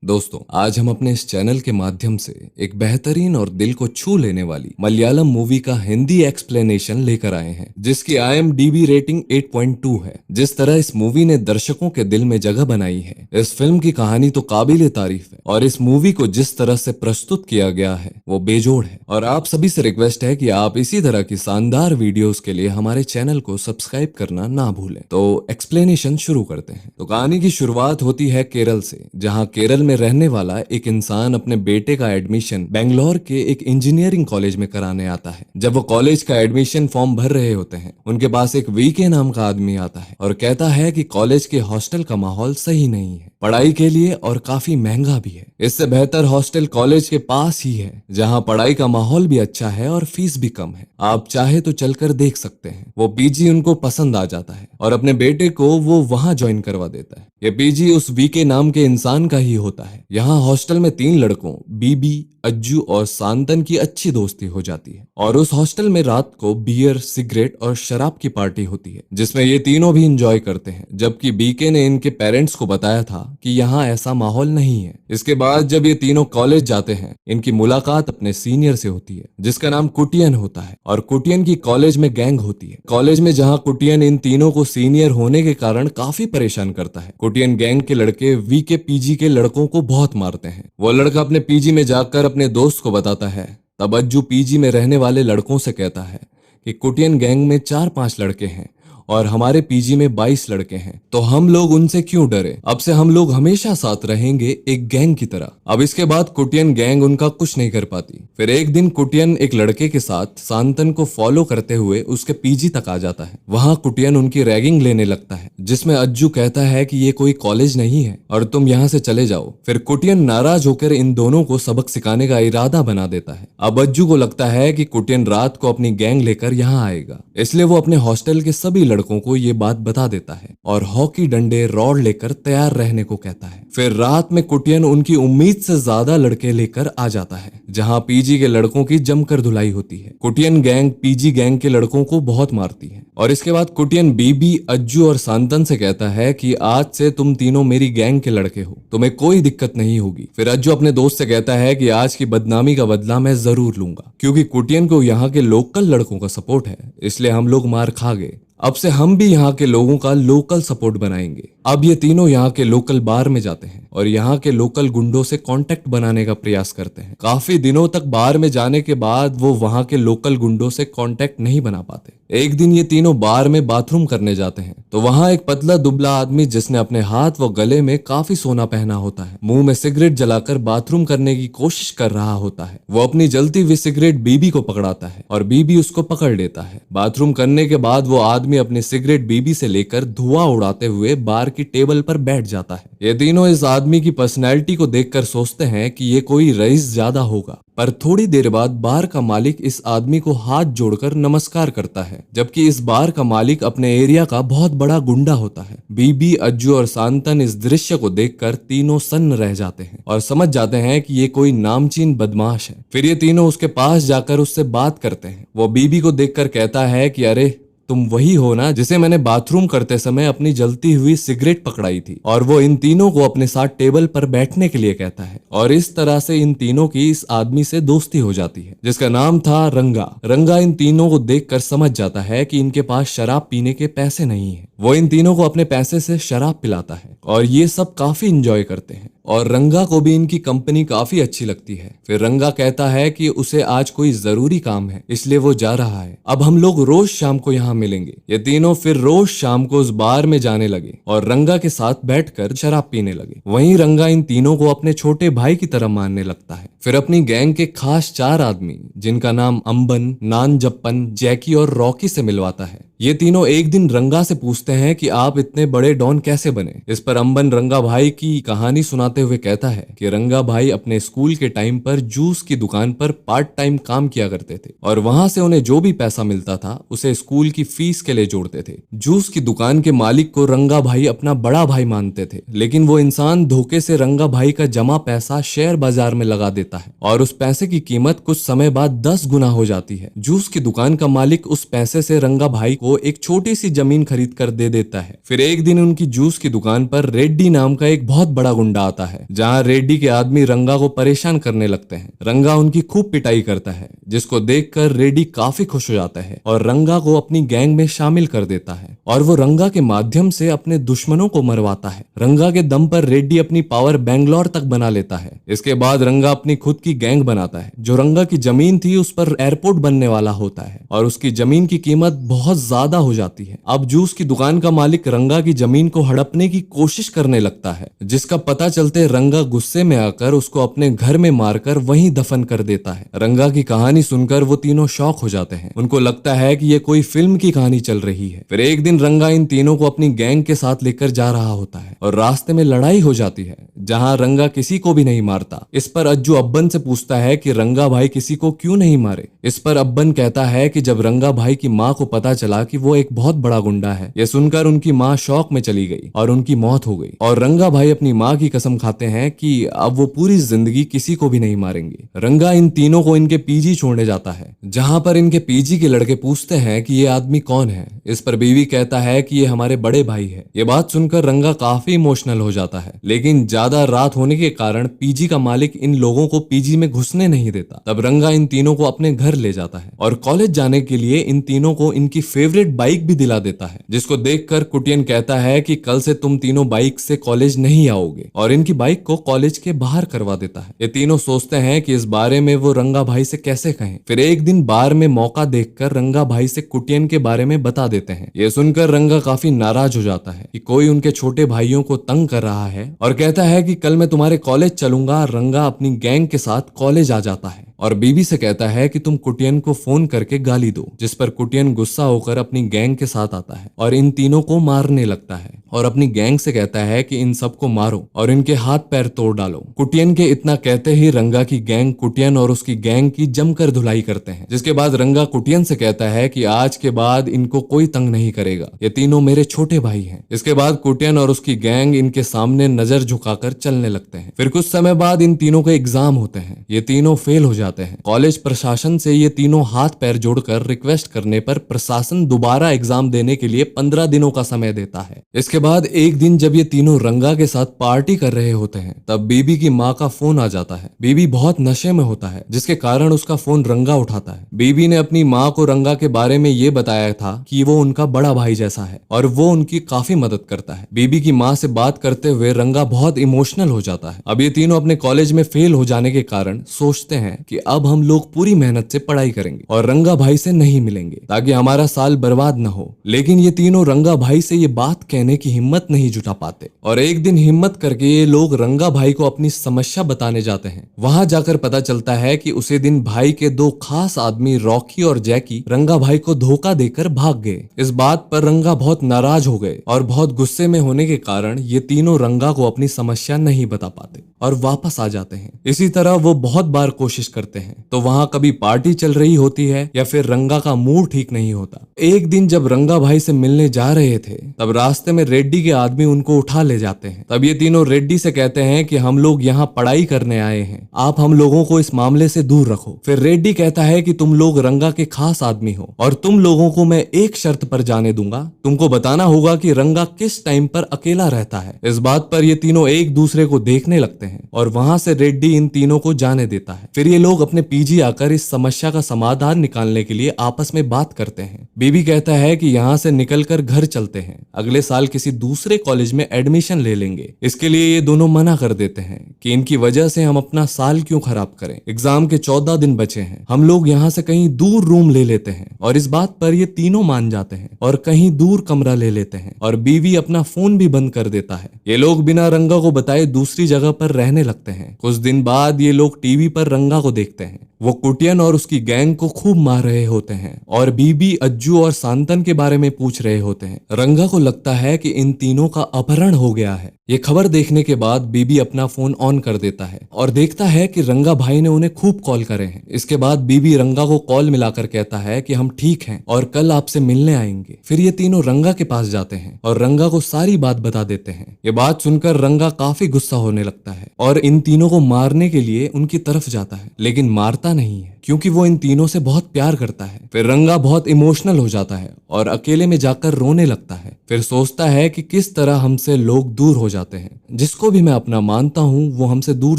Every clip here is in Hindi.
दोस्तों, आज हम अपने इस चैनल के माध्यम से एक बेहतरीन और दिल को छू लेने वाली मलयालम मूवी का हिंदी एक्सप्लेनेशन लेकर आए हैं, जिसकी IMDb रेटिंग 8.2 है। जिस तरह इस मूवी ने दर्शकों के दिल में जगह बनाई है, इस फिल्म की कहानी तो काबिले तारीफ है और इस मूवी को जिस तरह से प्रस्तुत किया गया है वो बेजोड़ है। और आप सभी से रिक्वेस्ट है कि आप इसी तरह की शानदार वीडियोस के लिए हमारे चैनल को सब्सक्राइब करना ना भूलें। तो एक्सप्लेनेशन शुरू करते हैं। तो कहानी की शुरुआत होती है केरल से, जहां केरल में रहने वाला एक इंसान अपने बेटे का एडमिशन बेंगलोर के एक इंजीनियरिंग कॉलेज में कराने आता है। जब वो कॉलेज का एडमिशन फॉर्म भर रहे होते हैं, उनके पास एक वीके नाम का आदमी आता है और कहता है कि कॉलेज के हॉस्टल का माहौल सही नहीं है पढ़ाई के लिए और काफी महंगा भी है। इससे बेहतर हॉस्टल कॉलेज के पास ही है, जहां पढ़ाई का माहौल भी अच्छा है और फीस भी कम है। आप चाहे तो चलकर देख सकते हैं। वो पीजी उनको पसंद आ जाता है और अपने बेटे को वो वहां ज्वाइन करवा देता है। ये पीजी उस वीके नाम के इंसान का ही होता है। यहाँ हॉस्टल में 3 लड़कों बीबी, अज्जू और सांतन की अच्छी दोस्ती हो जाती है और उस हॉस्टल में रात को बियर, सिगरेट और शराब की पार्टी होती है, जिसमें ये तीनों भी इंजॉय करते हैं। जबकि बीके ने इनके पेरेंट्स को बताया था कि यहाँ ऐसा माहौल नहीं है। इसके बाद जब ये तीनों कॉलेज जाते हैं, इनकी मुलाकात अपने सीनियर से होती है, जिसका नाम कुटियन होता है। और कुटियन की कॉलेज में गैंग होती है। कॉलेज में जहाँ कुटियन इन तीनों को सीनियर होने के कारण काफी परेशान करता है। कुटियन गैंग के लड़के वी के पीजी के लड़कों को बहुत मारते हैं। वो लड़का अपने पीजी में जाकर अपने दोस्त को बताता है। तब अज्जू पीजी में रहने वाले लड़कों से कहता है कि कुटियन गैंग में 4-5 लड़के हैं और हमारे पीजी में 22 लड़के हैं, तो हम लोग उनसे क्यों डरे। अब से हम लोग हमेशा साथ रहेंगे, एक गैंग की तरह। अब इसके बाद कुटियन गैंग उनका कुछ नहीं कर पाती। फिर एक दिन कुटियन एक लड़के के साथ सांतन को फॉलो करते हुए उसके पीजी तक आ जाता है। वहां कुटियन उनकी रैगिंग लेने लगता है, जिसमें अज्जू कहता है कि ये कोई कॉलेज नहीं है और तुम यहाँ से चले जाओ। फिर कुटियन नाराज होकर इन दोनों को सबक सिखाने का इरादा बना देता है। अब अज्जू को लगता है कि कुटियन रात को अपनी गैंग लेकर यहाँ आएगा, इसलिए वो अपने हॉस्टल के सभी लड़कों को ये बात बता देता है और हॉकी डंडे, रॉड लेकर तैयार रहने को कहता है। फिर रात में कुटियन उनकी उम्मीद से ज्यादा लड़के लेकर आ जाता है, जहां पीजी के लड़कों की जमकर धुलाई होती है। कुटियन गैंग पीजी गैंग के लड़कों को बहुत मारती है और इसके बाद कुटियन बीबी, अज्जू और सांतन से कहता है कि आज से तुम तीनों मेरी गैंग के लड़के हो, तुम्हें कोई दिक्कत नहीं होगी। फिर अज्जू अपने दोस्त से कहता है कि आज की बदनामी का बदला मैं जरूर लूंगा, क्योंकि कुटियन को यहाँ के लोकल लड़कों का सपोर्ट है, इसलिए हम लोग मार खा गए। अब से हम भी यहाँ के लोगों का लोकल सपोर्ट बनाएंगे। अब ये तीनों यहाँ के लोकल बार में जाते हैं और यहाँ के लोकल गुंडों से कांटेक्ट बनाने का प्रयास करते हैं। काफी दिनों तक बार में जाने के बाद वो वहाँ के लोकल गुंडों से कांटेक्ट नहीं बना पाते। एक दिन ये तीनों बार में बाथरूम करने जाते हैं, तो वहाँ एक पतला दुबला आदमी, जिसने अपने हाथ व गले में काफी सोना पहना होता है, मुंह में सिगरेट जलाकर बाथरूम करने की कोशिश कर रहा होता है। वो अपनी जलती हुई सिगरेट बीबी को पकड़ाता है और बीबी उसको पकड़ लेता है। बाथरूम करने के बाद वो आदमी अपनी सिगरेट बीबी से लेकर धुआं उड़ाते हुए बार की टेबल पर बैठ जाता है। ये तीनों इस आदमी की पर्सनैलिटी को देखकर सोचते हैं कि ये कोई रईस ज्यादा होगा, पर थोड़ी देर बाद बार का मालिक इस आदमी को हाथ जोड़कर नमस्कार करता है, जबकि इस बार का मालिक अपने एरिया का बहुत बड़ा गुंडा होता है। बीबी, अज्जू और सांतन इस दृश्य को देखकर तीनों सन्न रह जाते हैं और समझ जाते हैं कि ये कोई नामचीन बदमाश है। फिर ये तीनों उसके पास जाकर उससे बात करते हैं। वो बीबी को देखकर कहता है कि अरे, तुम वही हो ना जिसे मैंने बाथरूम करते समय अपनी जलती हुई सिगरेट पकड़ाई थी। और वो इन तीनों को अपने साथ टेबल पर बैठने के लिए कहता है और इस तरह से इन तीनों की इस आदमी से दोस्ती हो जाती है, जिसका नाम था रंगा। रंगा इन तीनों को देखकर समझ जाता है कि इनके पास शराब पीने के पैसे नहीं है। वो इन तीनों को अपने पैसे से शराब पिलाता है और ये सब काफी इंजॉय करते हैं और रंगा को भी इनकी कंपनी काफी अच्छी लगती है। फिर रंगा कहता है कि उसे आज कोई जरूरी काम है, इसलिए वो जा रहा है। अब हम लोग रोज शाम को यहाँ मिलेंगे। ये तीनों फिर रोज शाम को उस बार में जाने लगे और रंगा के साथ बैठकर शराब पीने लगे। वहीं रंगा इन तीनों को अपने छोटे भाई की तरह मानने लगता है। फिर अपनी गैंग के खास 4 आदमी, जिनका नाम अंबन, नानजप्पन, जैकी और रॉकी से मिलवाता है। ये तीनों एक दिन रंगा से पूछते हैं कि आप इतने बड़े डॉन कैसे बने। इस पर अंबन रंगा भाई की कहानी सुनाते हुए कहता है कि रंगा भाई अपने स्कूल के टाइम पर जूस की दुकान पर पार्ट टाइम काम किया करते थे और वहां से उन्हें जो भी पैसा मिलता था उसे स्कूल की फीस के लिए जोड़ते थे। जूस की दुकान के मालिक को रंगा भाई अपना बड़ा भाई मानते थे, लेकिन वो इंसान धोखे से रंगा भाई का जमा पैसा शेयर बाजार में लगा देता है और उस पैसे की कीमत कुछ समय बाद 10 गुना हो जाती है। जूस की दुकान का मालिक उस पैसे से रंगा भाई को को एक छोटी सी जमीन खरीद कर दे देता है। फिर एक दिन उनकी जूस की दुकान पर रेड्डी नाम का एक बहुत बड़ा गुंडा आता है, जहाँ रेड्डी के आदमी रंगा को परेशान करने लगते हैं। रंगा उनकी खूब पिटाई करता है, जिसको देखकर रेड्डी काफी खुश हो जाता है और रंगा को अपनी गैंग में शामिल कर देता है और वो रंगा के माध्यम से अपने दुश्मनों को मरवाता है। रंगा के दम पर रेड्डी अपनी पावर बेंगलोर तक बना लेता है। इसके बाद रंगा अपनी खुद की गैंग बनाता है। जो रंगा की जमीन थी उस पर एयरपोर्ट बनने वाला होता है और उसकी जमीन की कीमत बहुत ज्यादा हो जाती है। अब जूस की दुकान का मालिक रंगा की जमीन को हड़पने की कोशिश करने लगता है, जिसका पता चलते रंगा गुस्से में आकर उसको अपने घर में मारकर वहीं दफन कर देता है। रंगा की कहानी सुनकर वो तीनों शॉक हो जाते हैं। उनको लगता है कि ये कोई फिल्म की कहानी चल रही है। फिर एक दिन रंगा इन तीनों को अपनी गैंग के साथ लेकर जा रहा होता है और रास्ते में लड़ाई हो जाती है, जहां रंगा किसी को भी नहीं मारता। इस पर अज्जू अब्बन से पूछता है कि रंगा भाई किसी को क्यों नहीं मारे। इस पर अब्बन कहता है कि जब रंगा भाई की माँ को पता चला कि वो एक बहुत बड़ा गुंडा है, ये सुनकर उनकी माँ शौक में चली गई और उनकी मौत हो गई। और रंगा भाई अपनी माँ की कसम खाते हैं कि अब वो पूरी जिंदगी किसी को भी नहीं मारेंगे। रंगा इन तीनों को इनके पीजी छोड़ने जाता है, जहां पर इनके पीजी के लड़के पूछते हैं कि ये आदमी कौन है। इस पर बीवी कहता है कि ये हमारे बड़े भाई है। ये बात सुनकर रंगा काफी इमोशनल हो जाता है, लेकिन ज्यादा रात होने के कारण पीजी का मालिक इन लोगों को पीजी में घुसने नहीं देता। तब रंगा इन तीनों को अपने घर ले जाता है और कॉलेज जाने के लिए इन तीनों को इनकी फेवरेट बाइक भी दिला देता है, जिसको देखकर कुटियन कहता है कि कल से तुम तीनों बाइक से कॉलेज नहीं आओगे और इनकी बाइक को कॉलेज के बाहर करवा देता है। ये तीनों सोचते हैं कि इस बारे में वो रंगा भाई से कैसे कहें। फिर एक दिन बार में मौका देखकर रंगा भाई से कुटियन के बारे में बता देते हैं। ये सुनकर रंगा काफी नाराज हो जाता है कि कोई उनके छोटे भाइयों को तंग कर रहा है और कहता है कि कल मैं तुम्हारे कॉलेज चलूंगा। रंगा अपनी गैंग के साथ कॉलेज आ जाता है और बीबी से कहता है कि तुम कुटियन को फोन करके गाली दो, जिस पर कुटियन गुस्सा होकर अपनी गैंग के साथ आता है और इन तीनों को मारने लगता है और अपनी गैंग से कहता है कि इन सबको मारो और इनके हाथ पैर तोड़ डालो। कुटियन के इतना कहते ही रंगा की गैंग कुटियन और उसकी गैंग की जमकर धुलाई करते हैं, जिसके बाद रंगा कुटियन से कहता है कि आज के बाद इनको कोई तंग नहीं करेगा, ये तीनों मेरे छोटे भाई हैं। इसके बाद कुटियन और उसकी गैंग इनके सामने नजर झुकाकर चलने लगते हैं। फिर कुछ समय बाद इन तीनों के एग्जाम होते हैं। ये तीनों फेल हो जाते हैं। कॉलेज प्रशासन से ये तीनों हाथ पैर जोड़कर रिक्वेस्ट करने पर प्रशासन दोबारा एग्जाम देने के लिए 15 दिनों का समय देता है। इसके बाद एक दिन जब ये तीनों रंगा के साथ पार्टी कर रहे होते हैं, तब बीबी की माँ का फोन आ जाता है। बीबी बहुत नशे में होता है, जिसके कारण उसका फोन रंगा उठाता है। बीबी ने अपनी माँ को रंगा के बारे में ये बताया था कि वो उनका बड़ा भाई जैसा है और वो उनकी काफी मदद करता है। बीबी की माँ से बात करते हुए रंगा बहुत इमोशनल हो जाता है। अब ये तीनों अपने कॉलेज में फेल हो जाने के कारण सोचते हैं कि अब हम लोग पूरी मेहनत से पढ़ाई करेंगे और रंगा भाई से नहीं मिलेंगे ताकि हमारा साल बर्बाद न हो। लेकिन ये तीनों रंगा भाई से ये बात कहने की हिम्मत नहीं जुटा पाते और एक दिन हिम्मत करके ये लोग रंगा भाई को अपनी समस्या बताने जाते हैं। वहां जाकर पता चलता है कि उसी दिन भाई के दो खास आदमी रॉकी और जैकी रंगा भाई को धोखा देकर भाग गए। इस बात पर रंगा बहुत नाराज हो गए और बहुत गुस्से में होने के कारण ये तीनों रंगा को अपनी समस्या नहीं बता पाते और वापस आ जाते हैं। इसी तरह वो बहुत बार कोशिश करते हैं, तो वहां कभी पार्टी चल रही होती है या फिर रंगा का मूड ठीक नहीं होता। एक दिन जब रंगा भाई से मिलने जा रहे थे, तब रास्ते में रेड्डी के आदमी उनको उठा ले जाते हैं। तब ये तीनों रेड्डी से कहते हैं कि हम लोग यहाँ पढ़ाई करने आए हैं, आप हम लोगों को इस मामले से दूर रखो। फिर रेड्डी कहता है कि तुम लोग रंगा के खास आदमी हो और तुम लोगों को मैं एक शर्त पर जाने दूंगा, तुमको बताना होगा कि रंगा किस टाइम पर अकेला रहता है। इस बात पर ये तीनों एक दूसरे को देखने लगते हैं और वहां से रेड्डी इन तीनों को जाने देता है। फिर ये लोग अपने पीजी आकर इस समस्या का समाधान निकालने के लिए आपस में बात करते हैं। बीबी कहता है कि यहाँ से निकलकर घर चलते हैं, अगले साल किसी दूसरे कॉलेज में एडमिशन ले लेंगे। इसके लिए ये दोनों मना कर देते हैं कि इनकी वजह से हम अपना साल क्यों खराब करें। एग्जाम के 14 दिन बचे हैं, हम लोग यहाँ से कहीं दूर रूम ले लेते हैं और इस बात पर ये तीनों मान जाते हैं और कहीं दूर कमरा ले लेते हैं और बीवी अपना फोन भी बंद कर देता है। ये लोग बिना रंगा को बताए दूसरी जगह पर रहने लगते हैं। कुछ दिन बाद ये लोग टीवी पर रंगा को देखते हैं। वो कुटियन और उसकी गैंग को खूब मार रहे होते हैं और बीबी, अज्जू और सांतन के बारे में पूछ रहे होते हैं। रंगा को लगता है कि इन तीनों का अपहरण हो गया है। ये खबर देखने के बाद बीबी अपना फोन ऑन कर देता है और देखता है कि रंगा भाई ने उन्हें खूब कॉल करे हैं। इसके बाद बीबी रंगा को कॉल मिलाकर कहता है कि हम ठीक हैं और कल आपसे मिलने आएंगे। फिर ये तीनों रंगा के पास जाते हैं और रंगा को सारी बात बता देते हैं। ये बात सुनकर रंगा काफी गुस्सा होने लगता है और इन तीनों को मारने के लिए उनकी तरफ जाता है, लेकिन लेकिन मारता नहीं है क्योंकि वो इन तीनों से बहुत प्यार करता है। फिर रंगा बहुत इमोशनल हो जाता है और अकेले में जाकर रोने लगता है। फिर सोचता है कि किस तरह हमसे लोग दूर हो जाते हैं, जिसको भी मैं अपना मानता हूँ वो हमसे दूर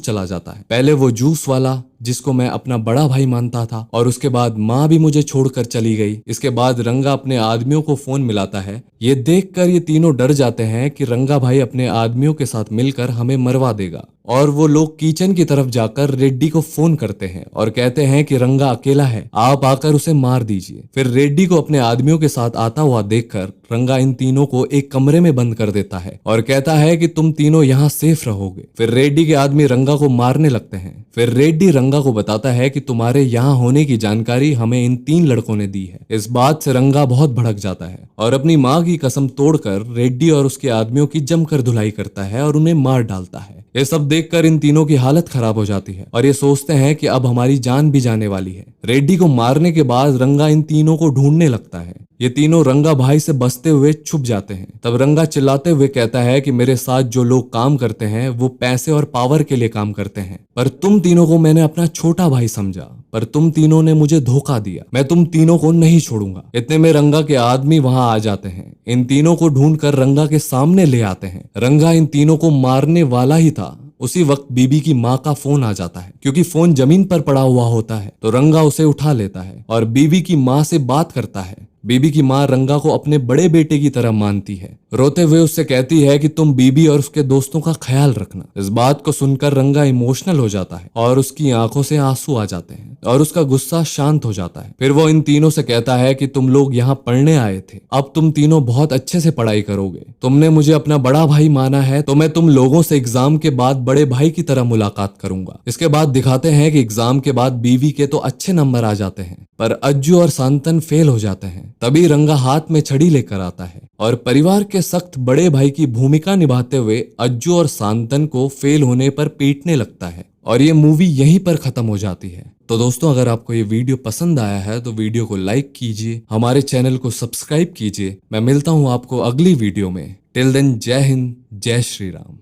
चला जाता है। पहले वो जूस वाला जिसको मैं अपना बड़ा भाई मानता था, और उसके बाद माँ भी मुझे छोड़कर चली गई। इसके बाद रंगा अपने आदमियों को फोन मिलाता है। ये देखकर ये तीनों डर जाते हैं कि रंगा भाई अपने आदमियों के साथ मिलकर हमें मरवा देगा, और वो लोग किचन की तरफ जाकर रेड्डी को फोन करते हैं और कहते हैं कि रंगा अकेला है, आप आकर उसे मार दीजिए। फिर रेड्डी को अपने आदमियों के साथ आता हुआ देखकर रंगा इन तीनों को एक कमरे में बंद कर देता है और कहता है कि तुम तीनों यहाँ सेफ रहोगे। फिर रेड्डी के आदमी रंगा को मारने लगते हैं। फिर रेड्डी रंगा को बताता है कि तुम्हारे यहाँ होने की जानकारी हमें इन 3 लड़कों ने दी है। इस बात से रंगा बहुत भड़क जाता है और अपनी माँ की कसम तोड़कर रेड्डी और उसके आदमियों की जमकर धुलाई करता है और उन्हें मार डालता है। ये सब देखकर इन तीनों की हालत खराब हो जाती है और ये सोचते हैं कि अब हमारी जान भी जाने वाली है। रेड्डी को मारने के बाद रंगा इन तीनों को ढूंढने लगता है। ये तीनों रंगा भाई से बचते हुए छुप जाते हैं। तब रंगा चिल्लाते हुए कहता है कि मेरे साथ जो लोग काम करते हैं वो पैसे और पावर के लिए काम करते हैं, पर तुम तीनों को मैंने अपना छोटा भाई समझा, पर तुम तीनों ने मुझे धोखा दिया। मैं तुम तीनों को नहीं छोड़ूंगा। इतने में रंगा के आदमी वहां आ जाते हैं। इन तीनों को ढूंढकर रंगा के सामने ले आते हैं। रंगा इन तीनों को मारने वाला ही था। उसी वक्त बीबी की माँ का फोन आ जाता है। क्योंकि फोन जमीन पर पड़ा हुआ होता है तो रंगा उसे उठा लेता है और बीबी की माँ से बात करता है। बीबी की माँ रंगा को अपने बड़े बेटे की तरह मानती है। रोते हुए उससे कहती है कि तुम बीबी और उसके दोस्तों का ख्याल रखना। इस बात को सुनकर रंगा इमोशनल हो जाता है और उसकी आंखों से आंसू आ जाते हैं और उसका गुस्सा शांत हो जाता है। फिर वो इन तीनों से कहता है कि तुम लोग यहाँ पढ़ने आए थे, अब तुम तीनों बहुत अच्छे से पढ़ाई करोगे। तुमने मुझे अपना बड़ा भाई माना है तो मैं तुम लोगों से एग्जाम के बाद बड़े भाई की तरह मुलाकात करूंगा। इसके बाद दिखाते हैं कि एग्जाम के बाद बीवी के तो अच्छे नंबर आ जाते हैं, पर अज्जू और सांतन फेल हो जाते हैं। तभी रंगा हाथ में छड़ी लेकर आता है और परिवार के सख्त बड़े भाई की भूमिका निभाते हुए अज्जू और सांतन को फेल होने पर पीटने लगता है और ये मूवी यहीं पर खत्म हो जाती है। तो दोस्तों, अगर आपको ये वीडियो पसंद आया है तो वीडियो को लाइक कीजिए, हमारे चैनल को सब्सक्राइब कीजिए। मैं मिलता हूँ आपको अगली वीडियो में। टिल देन, जय हिंद, जय श्री राम।